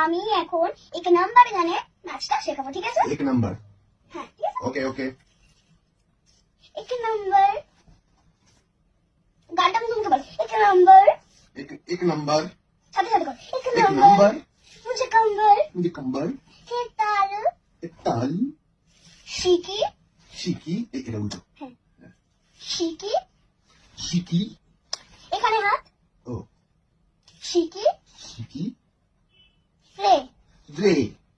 আমি এখন এক নাম্বার গানে নাচটা শেখাবো, ঠিক আছে? एक नंबर। হ্যাঁ, ঠিক আছে। Okay okay. এক নাম্বার গানটা আমি শুনতে পারি। এক নাম্বার एक नंबर। সাথে সাথে কর। এক एक নাম্বার नंबर। মুঝে কম্বল मुझे कंबर। হে তাল एक ताल। শিকি शिकी। এটা উল্টো। হ্যাঁ শিকি शिकी। এখানে হাত ও শিকি शिकी। রে, রে।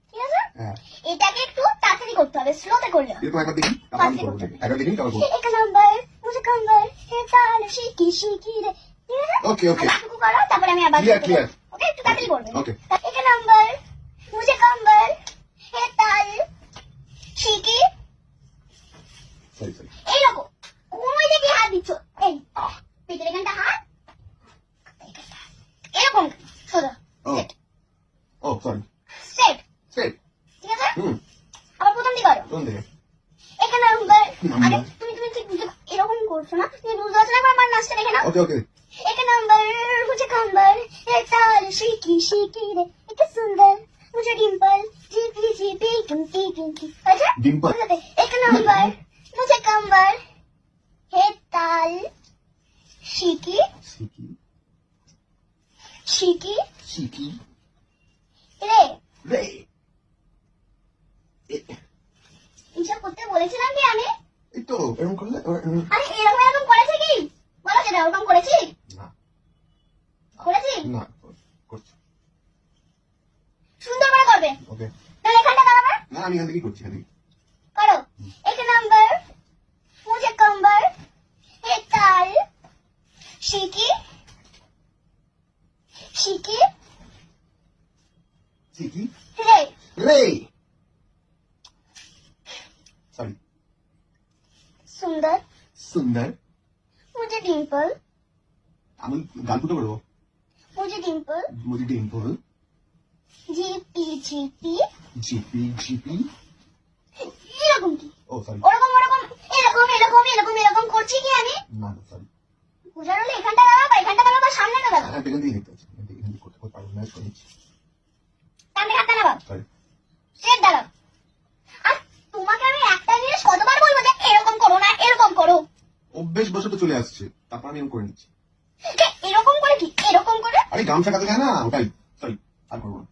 ঠিক আছে? হ্যাঁ এটাকে একটু তাড়াতাড়ি করতে হবে, স্লোতে করলে হবে। এরকম একবার দেখি তারপর আমি করবো। একবার দেখি তারপর করবো। এক নাম্বার মুঝে কম্বল হে তাল শিকি শিকি রে, ঠিক আছে? ওকে ওকে। এতটুকু করো, তারপরে আমি আবার Clear, clear. ওকে, একটু তাড়াতাড়ি করবে। Okay. এক নাম্বার মুঝে কম্বল হে তাল শিকি, সরি সরি। এইরকম কোন দিকে হাত দিচ্ছ, এই পেটের এখানটা হাত, এরকম সোজা ও ও সরি। Straight, straight. ঠিক আছে? হুম আবার প্রথম দিকে করো। কোন দিকে? এক নাম্বার নাম্বার। আরে তুমি তুমি ঠিক এরকম করছো না, তুমি বুঝতে পারছো না, একবার আমার নাচটা দেখে নাও। ওকে ওকে। एक नंबर मुझे कंबर एक ताल शिकी शिकी रे, एक सुंदर मुझे डिंपल जीपी जीपी टिंकी टिंकी। अच्छा डिंपल। एक नंबर मुझे कंबर है ताल शिकी শিকি। शिकी শিকি। রে। রে। এইসব করতে বলেছিলাম কি আমি? এই তো এরকম করলে আরে এরকম এরকম করেছে কি বলো, সেটা এরকম করেছি না করেছি না করছি। সুন্দর করে করবে, ওকে। তাহলে এখানটা দাঁড়াবে না আমি এখান থেকেই করছি এখান থেকে। करो। एक नंबर मुझे कंबर एक ताल शिकी शिकी শিকি। रे, রে। সরি। सुंदर সুন্দর। मुझे डिंपल আমি গান ফুটো করবো। मुझे डिंपल মুজি Dimple. GP GP GP GP. এরকম কি ও সরি। ওরকম ওরকম এরকম এরকম এরকম এরকম করছি কি আমি? না না সরি। বুঝার হলে এখানটা দাঁড়াবো, এখানটা দাঁড়াবো, সামনেটা দাঁড়াবো, হ্যাঁ এখান থেকে দেখতে পাচ্ছি। এখান থেকে করতে পারবো না করেছি। সামনে হাত দাঁড়াবো, সরি। স্ট্রেট দাঁড়াও। আর তোমাকে আমি একটা জিনিস কতবার বলবো যে এরকম করো না, এরকম করো। অভ্যেস বসে তো চলে আসছে তারপর আমি এরকম করে নিচ্ছি। এরকম করে কি এরকম করে? আরে গামছা কাটে যায় না ওটাই। সরি আর করবো না।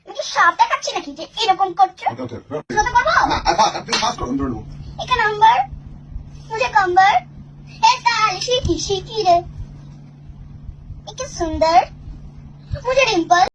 আমি কি সাপ দেখাচ্ছি নাকি যে এরকম করছো? ওকে ওকে। স্লোতে করবো। না আপনি ফাস্ট করুন ধরে নেবো। एक नंबर मुझे कंबर है ताल शिकी शिकी रे, एक सुंदर मुझे डिंपल